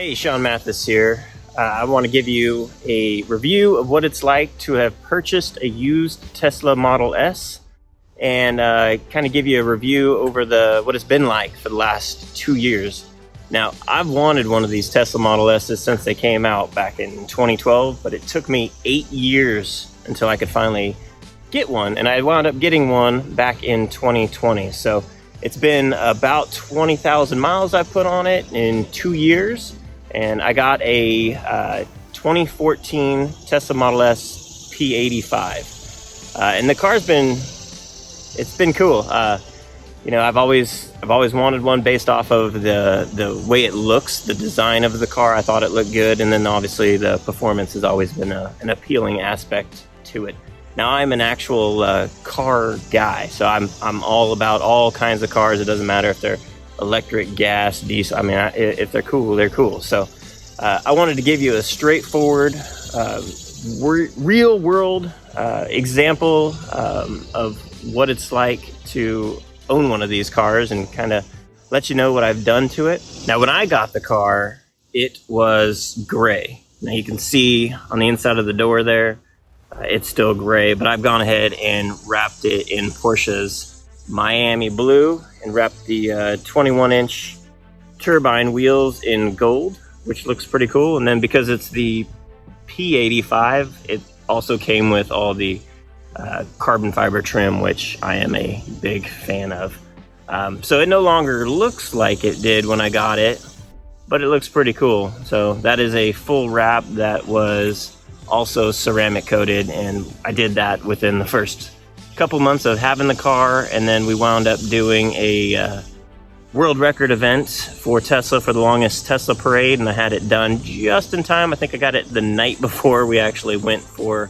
Hey, Sean Mathis here. I want to give you a review of what it's like to have purchased a used Tesla Model S and kind of give you a review over what it's been like for the last 2 years. Now, I've wanted one of these Tesla Model S's since they came out back in 2012, but it took me 8 years until I could finally get one, and I wound up getting one back in 2020. So it's been about 20,000 miles I put on it in 2 years, and I got a 2014 Tesla Model S P85, and the car's been cool. I've always wanted one based off of the way it looks, the design of the car. I thought it looked good, and then obviously the performance has always been an appealing aspect to it. Now, I'm an actual car guy, so I'm all about all kinds of cars. It doesn't matter if they're electric, gas, diesel. I mean, if they're cool, they're cool. So I wanted to give you a straightforward, real-world example of what it's like to own one of these cars and kind of let you know what I've done to it. Now, when I got the car, it was gray. Now, you can see on the inside of the door there, it's still gray, but I've gone ahead and wrapped it in Porsche's Miami blue and wrapped the 21-inch turbine wheels in gold, which looks pretty cool. And then because it's the P85, it also came with all the carbon fiber trim, which I am a big fan of. So it no longer looks like it did when I got it, but it looks pretty cool. So that is a full wrap that was also ceramic coated, and I did that within the first couple months of having the car. And then we wound up doing a world record event for Tesla for the longest Tesla parade, and I had it done just in time. I think I got it the night before we actually went for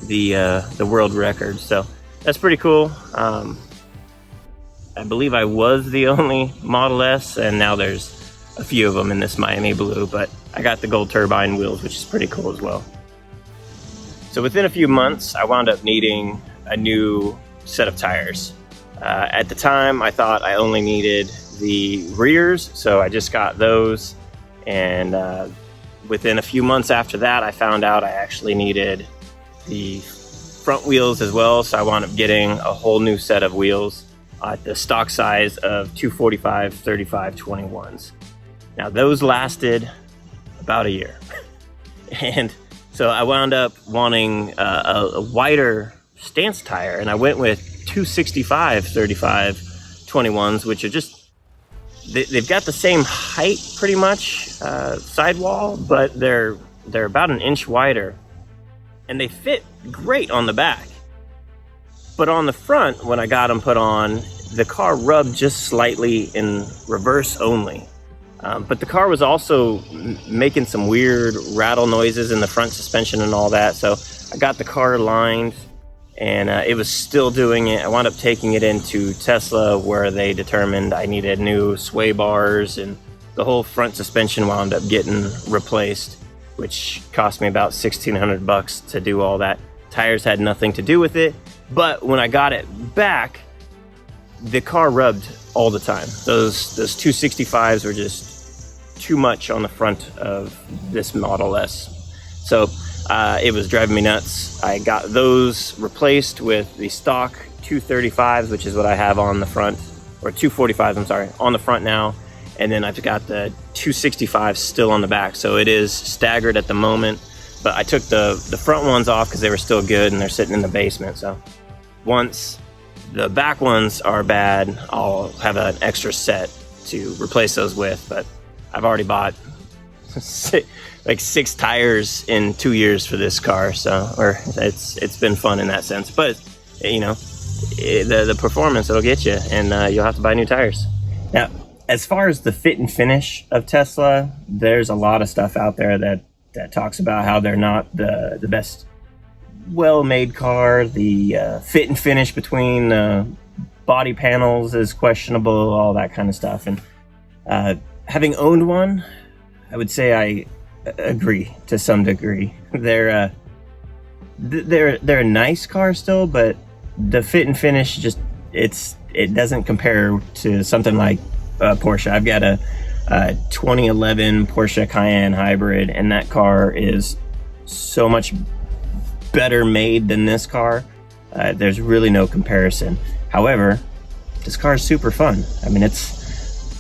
the world record, so that's pretty cool. I believe I was the only Model S, and now there's a few of them in this Miami blue, but I got the gold turbine wheels, which is pretty cool as well. So within a few months, I wound up needing a new set of tires. At the time, I thought I only needed the rears, so I just got those. And within a few months after that, I found out I actually needed the front wheels as well. So I wound up getting a whole new set of wheels at the stock size of 245 35 21s. Now, those lasted about a year. And so I wound up wanting a wider stance tire, and I went with 265 35 21s, which are just, they've got the same height pretty much, sidewall, but they're about an inch wider, and they fit great on the back. But on the front, when I got them put on, the car rubbed just slightly in reverse only. But the car was also making some weird rattle noises in the front suspension and all that. So I got the car lined, and it was still doing it. I wound up taking it into Tesla, where they determined I needed new sway bars, and the whole front suspension wound up getting replaced, which cost me about $1,600 to do all that. Tires had nothing to do with it. But when I got it back, the car rubbed all the time. Those 265s were just too much on the front of this Model S. So it was driving me nuts. I got those replaced with the stock 235s, which is what I have on the front, or 245s, I'm sorry, on the front now. And then I've got the 265s still on the back. So it is staggered at the moment, but I took the front ones off because they were still good, and they're sitting in the basement. So once the back ones are bad, I'll have an extra set to replace those with. But I've already bought like 6 tires in 2 years for this car, or it's been fun in that sense. But the performance, it'll get you, and you'll have to buy new tires. Now, as far as the fit and finish of Tesla, there's a lot of stuff out there that talks about how they're not the best well-made car. The fit and finish between body panels is questionable, all that kind of stuff. And having owned one, I would say I agree to some degree. They're a nice car still, but the fit and finish it doesn't compare to something like Porsche. I've got a 2011 Porsche Cayenne hybrid, and that car is so much better made than this car. There's really no comparison. However, this car is super fun. I mean,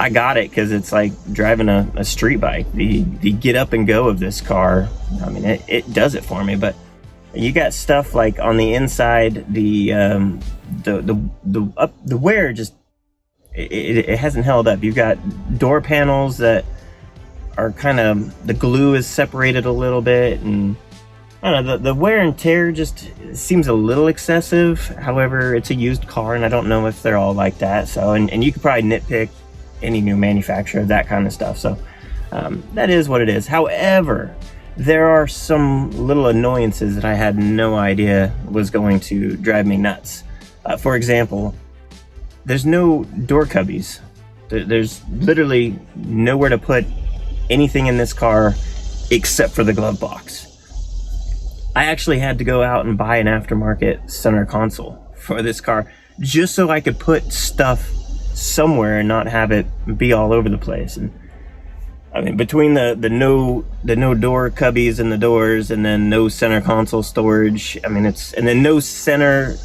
I got it because it's like driving a street bike. The get up and go of this car, I mean, it does it for me. But you got stuff like on the inside, the wear just it hasn't held up. You've got door panels that are kind of, the glue is separated a little bit, and I don't know, the wear and tear just seems a little excessive. However, it's a used car, and I don't know if they're all like that. So, and you could probably nitpick any new manufacturer of that kind of stuff. So that is what it is. However, there are some little annoyances that I had no idea was going to drive me nuts. For example, there's no door cubbies. There's literally nowhere to put anything in this car except for the glove box. I actually had to go out and buy an aftermarket center console for this car just so I could put stuff somewhere and not have it be all over the place. And I mean, between the no door cubbies in the doors, and then no center console storage, I mean, and then no center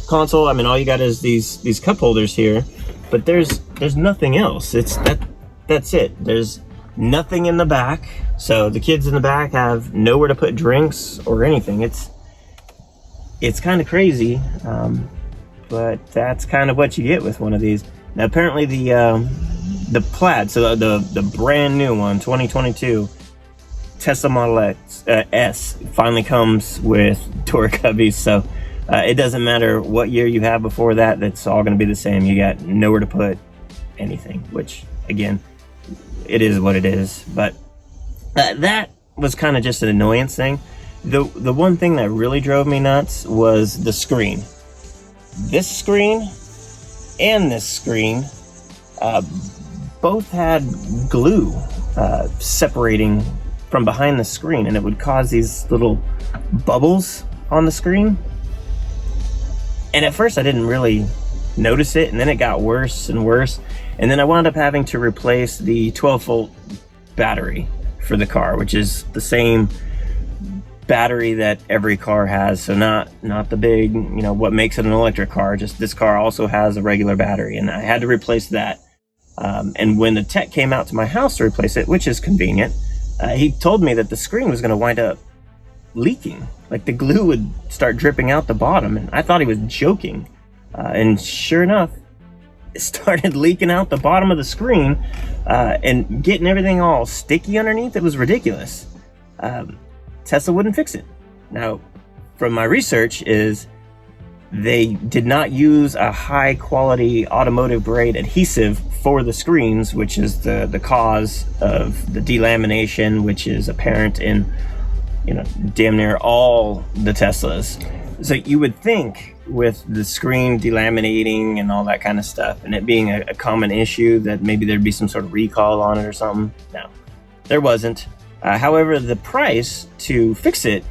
console. I mean, all you got is these cup holders here, but there's nothing else. That's it. There's nothing in the back, so the kids in the back have nowhere to put drinks or anything. It's kind of crazy, but that's kind of what you get with one of these. Now, apparently the Plaid, so the brand new one, 2022 Tesla Model S finally comes with door cubbies. So it doesn't matter what year you have before that, that's all going to be the same. You got nowhere to put anything, which again, it is what it is. But that was kind of just an annoyance thing. The one thing that really drove me nuts was the screen. This screen and this screen both had glue separating from behind the screen, and it would cause these little bubbles on the screen. And at first I didn't really notice it, and then it got worse and worse, and then I wound up having to replace the 12-volt battery for the car, which is the same battery that every car has. So not the big, what makes it an electric car, just this car also has a regular battery, and I had to replace that. And when the tech came out to my house to replace it, which is convenient, he told me that the screen was going to wind up leaking. Like the glue would start dripping out the bottom, and I thought he was joking. And sure enough, it started leaking out the bottom of the screen and getting everything all sticky underneath. It was ridiculous. Tesla wouldn't fix it. Now, from my research, is they did not use a high quality automotive grade adhesive for the screens, which is the cause of the delamination, which is apparent in damn near all the Teslas. So you would think with the screen delaminating and all that kind of stuff, and it being a common issue, that maybe there'd be some sort of recall on it or something. No, there wasn't. However, the price to fix it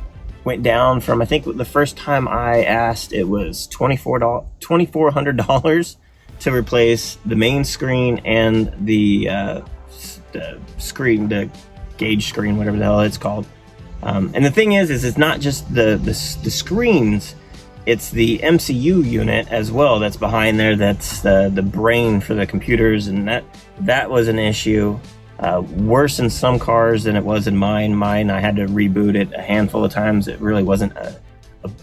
went down from, I think the first time I asked, it was $2,400 to replace the main screen and the screen, the gauge screen, whatever the hell it's called. And the thing is it's not just the screens, it's the MCU unit as well that's behind there. That's the brain for the computers, and that was an issue. Worse in some cars than it was in mine. Mine, I had to reboot it a handful of times. It really wasn't a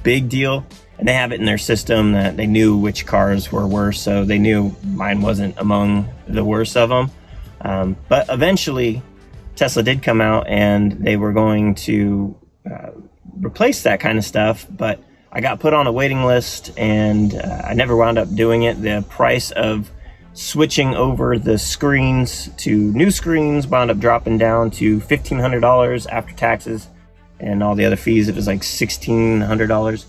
big deal. And they have it in their system that they knew which cars were worse, so they knew mine wasn't among the worst of them. But eventually, Tesla did come out and they were going to replace that kind of stuff, but I got put on a waiting list and I never wound up doing it. The price of switching over the screens to new screens wound up dropping down to $1,500 after taxes and all the other fees. It was like $1,600.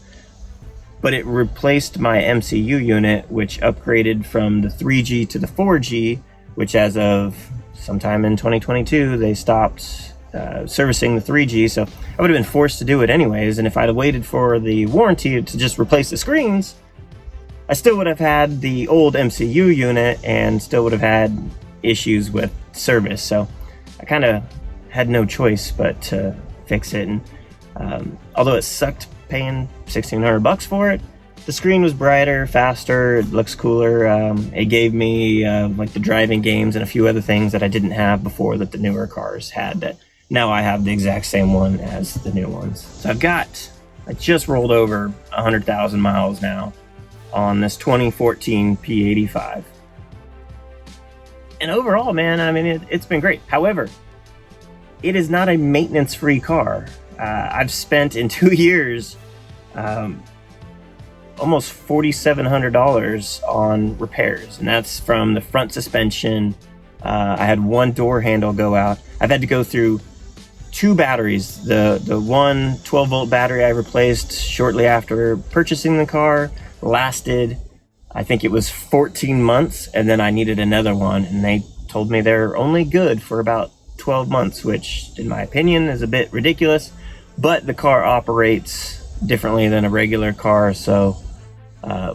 But it replaced my MCU unit, which upgraded from the 3G to the 4G, which as of sometime in 2022, they stopped servicing the 3G. So I would have been forced to do it anyways. And if I'd have waited for the warranty to just replace the screens, I still would have had the old MCU unit and still would have had, issues with service. So I kind of had no choice but to fix it. And although it sucked paying $1,600 for it, the screen was brighter, faster, it looks cooler. It gave me like the driving games and a few other things that I didn't have before that the newer cars had, that now I have the exact same one as the new ones. So I just rolled over 100,000 miles now on this 2014 P85. And overall, man, I mean, it's been great. However, it is not a maintenance-free car. I've spent in 2 years almost $4,700 on repairs, and that's from the front suspension. I had one door handle go out. I've had to go through 2 batteries. The one 12-volt battery I replaced shortly after purchasing the car lasted, I think it was 14 months, and then I needed another one, and they told me they're only good for about 12 months, which in my opinion is a bit ridiculous, but the car operates differently than a regular car, so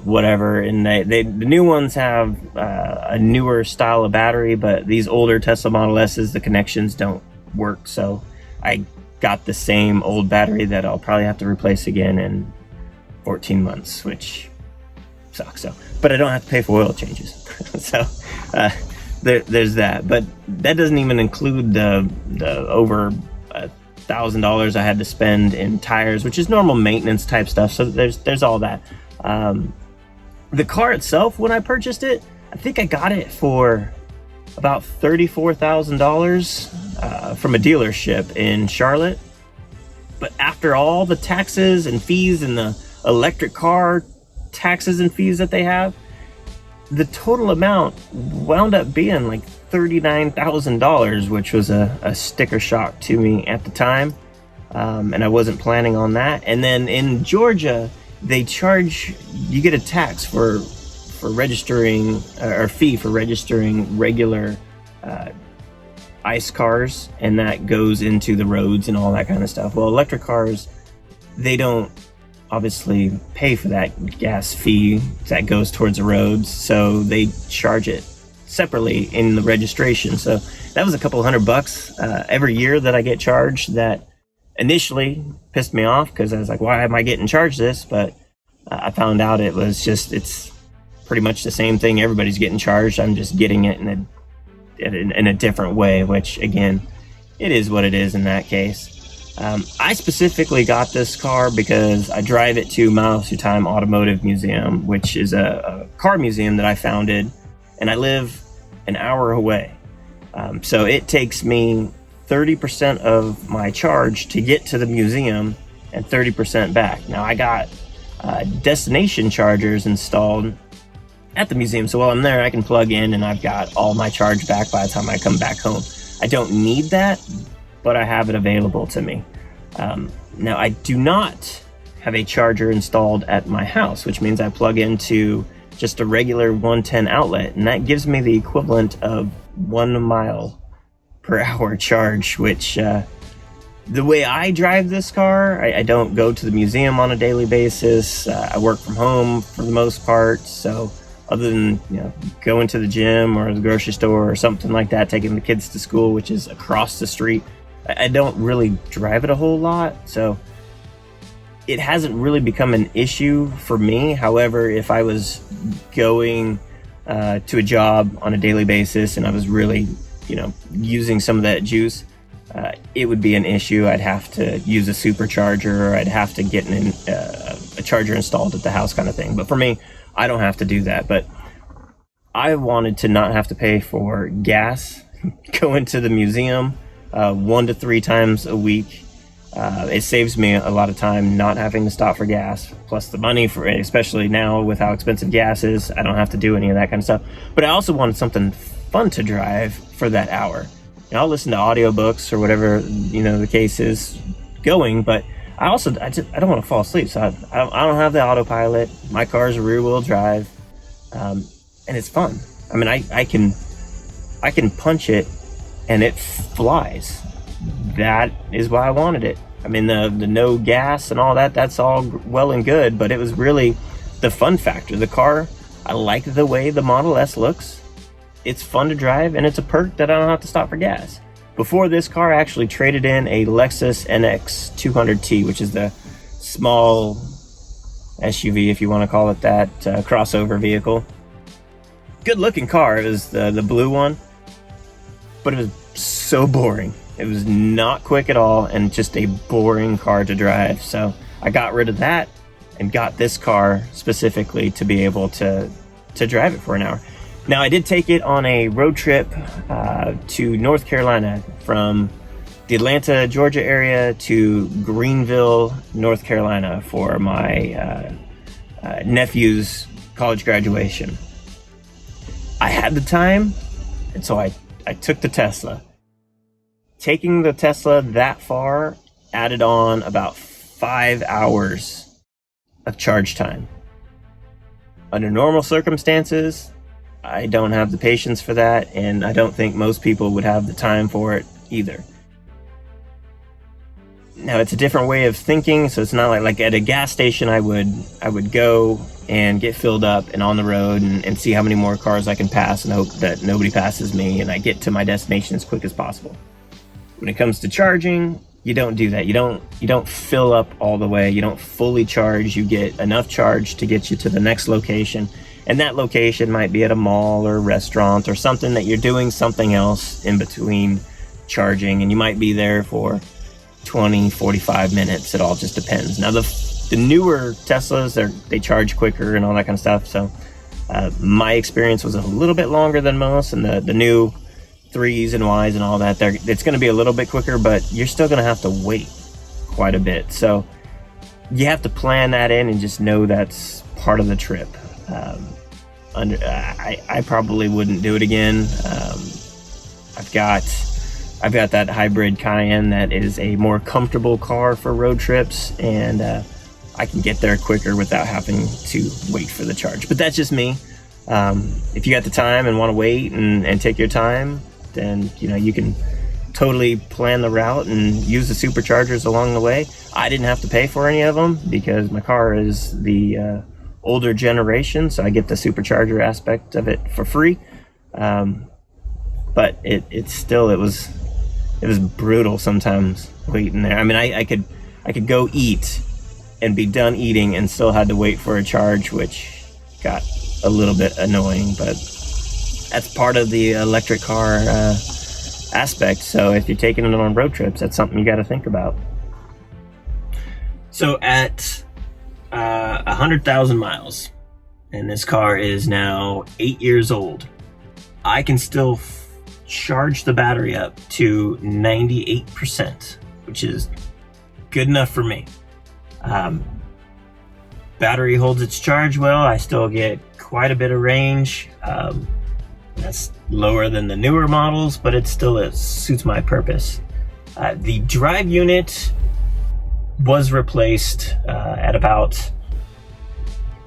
whatever. And the new ones have a newer style of battery, but these older Tesla Model S's, the connections don't work, so I got the same old battery that I'll probably have to replace again in 14 months, which sucks. So, but I don't have to pay for oil changes. So there's that. But that doesn't even include the over $1,000 I had to spend in tires, which is normal maintenance type stuff. So there's all that. The car itself, when I purchased it, I think I got it for about $34,000 from a dealership in Charlotte. But after all the taxes and fees and the electric car taxes and fees that they have, the total amount wound up being like $39,000, which was a sticker shock to me at the time. And I wasn't planning on that. And then in Georgia, they charge, you get a tax for registering, or fee for registering regular ICE cars, and that goes into the roads and all that kind of stuff. Well, electric cars, they don't obviously pay for that gas fee that goes towards the roads, so they charge it separately in the registration. So that was a couple $100 every year that I get charged. That initially pissed me off because I was like, why am I getting charged this? But I found out it's pretty much the same thing everybody's getting charged. I'm just getting it in a different way, which again, it is what it is in that case. I specifically got this car because I drive it to Through Time Automotive Museum, which is a car museum that I founded, and I live an hour away. So it takes me 30% of my charge to get to the museum and 30% back. Now I got destination chargers installed at the museum, so while I'm there I can plug in and I've got all my charge back by the time I come back home. I don't need that, but I have it available to me. Now I do not have a charger installed at my house, which means I plug into just a regular 110 outlet, and that gives me the equivalent of 1 mile per hour charge, which the way I drive this car, I don't go to the museum on a daily basis. I work from home for the most part, so other than going to the gym or the grocery store or something like that, taking the kids to school, which is across the street, I don't really drive it a whole lot, so it hasn't really become an issue for me. However, if I was going to a job on a daily basis and I was really using some of that juice, it would be an issue. I'd have to use a supercharger, or I'd have to get a charger installed at the house kind of thing. But for me, I don't have to do that. But I wanted to not have to pay for gas going to the museum 1 to 3 times a week. It saves me a lot of time not having to stop for gas, plus the money for it, especially now with how expensive gas is. I don't have to do any of that kind of stuff. But I also wanted something fun to drive for that hour. I'll listen to audiobooks or whatever the case is going, but I don't want to fall asleep, so I don't have the autopilot. My car's a rear-wheel drive, and it's fun. I mean, I can punch it and it flies. That is why I wanted it. I mean, the no gas and all that, that's all well and good, but it was really the fun factor. The car, I like the way the Model S looks. it's fun to drive, and it's a perk that I don't have to stop for gas. Before this car, I actually traded in a Lexus NX 200T, which is the small SUV, if you want to call it that, crossover vehicle. Good looking car. It was the blue one, but it was so boring. It was not quick at all, and just a boring car to drive. So I got rid of that and got this car specifically to be able to drive it for an hour. Now, I did take it on a road trip to North Carolina, from the Atlanta, Georgia area to Greenville, North Carolina, for my nephew's college graduation. I had the time, and so I took the Tesla. Taking the Tesla that far added on about 5 hours of charge time. Under normal circumstances, I don't have the patience for that, and I don't think most people would have the time for it either. Now, it's a different way of thinking, so it's not like at a gas station I would go and get filled up and on the road and see how many more cars I can pass and hope that nobody passes me and I get to my destination as quick as possible. When it comes to charging, you don't do that. You don't fill up all the way. You don't fully charge. You get enough charge to get you to the next location. And that location might be at a mall or a restaurant or something that you're doing something else in between charging. And you might be there for 20, 45 minutes. It all just depends. Now, the newer Teslas, they charge quicker and all that kind of stuff. So my experience was a little bit longer than most. And the new 3s and Ys and all that, it's going to be a little bit quicker, but you're still going to have to wait quite a bit. So you have to plan that in and just know that's part of the trip. I probably wouldn't do it again. I've got that hybrid Cayenne that is a more comfortable car for road trips, and I can get there quicker without having to wait for the charge. But that's just me. If you got the time and want to wait and take your time, then you can totally plan the route and use the superchargers along the way. I didn't have to pay for any of them because my car is the older generation, so I get the supercharger aspect of it for free. But it was brutal sometimes waiting there. I mean, I could go eat and be done eating and still had to wait for a charge, which got a little bit annoying, but that's part of the electric car aspect. So if you're taking it on road trips, that's something you got to think about. So at 100,000 miles, and this car is now 8 years old, I can still charge the battery up to 98%, which is good enough for me. Battery holds its charge well. I still get quite a bit of range. That's lower than the newer models, but it suits my purpose. The drive unit was replaced at about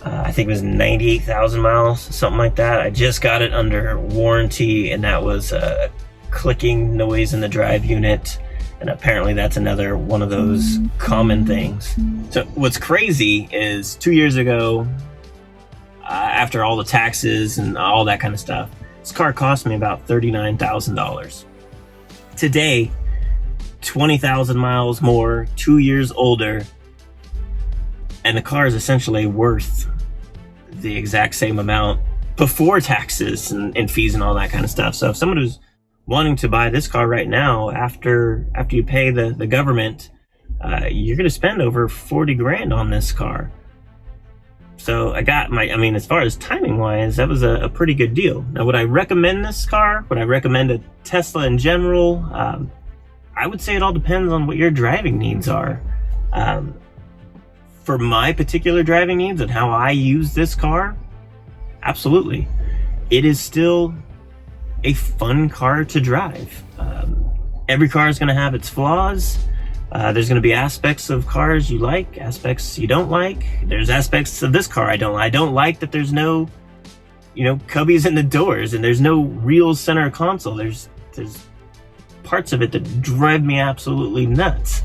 I think it was 98,000 miles, something like that. I just got it under warranty, and that was a clicking noise in the drive unit, and apparently that's another one of those common things. So what's crazy is 2 years ago, after all the taxes and all that kind of stuff, this car cost me about $39,000. Today, 20,000 miles more, 2 years older, and the car is essentially worth the exact same amount before taxes and fees and all that kind of stuff. So if someone who's wanting to buy this car right now, after you pay the government, you're going to spend over 40 grand on this car. So as far as timing wise, that was a pretty good deal. Now, would I recommend this car? Would I recommend a Tesla in general? I would say it all depends on what your driving needs are. For my particular driving needs and how I use this car, absolutely. It is still a fun car to drive. Every car is going to have its flaws. There's going to be aspects of cars you like, aspects you don't like. There's aspects of this car I don't like. I don't like that there's no, cubbies in the doors and there's no real center console. There's parts of it that drive me absolutely nuts.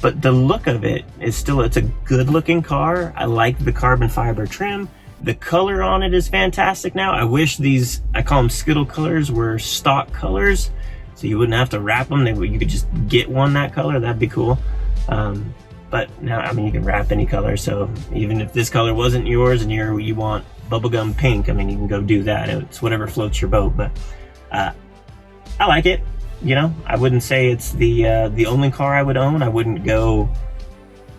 But the look of it is still, it's a good looking car. I like the carbon fiber trim. The color on it is fantastic now. I wish these, I call them Skittle colors, were stock colors, so you wouldn't have to wrap them. You could just get one that color. That'd be cool. But now, I mean, you can wrap any color. So even if this color wasn't yours and you want bubblegum pink, I mean, you can go do that. It's whatever floats your boat. But I like it. You know, I wouldn't say it's the only car I would own. I wouldn't go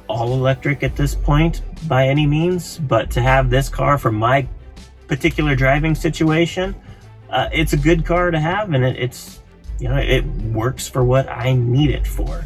all electric at this point by any means. But to have this car for my particular driving situation, it's a good car to have, and it's, you know, it works for what I need it for.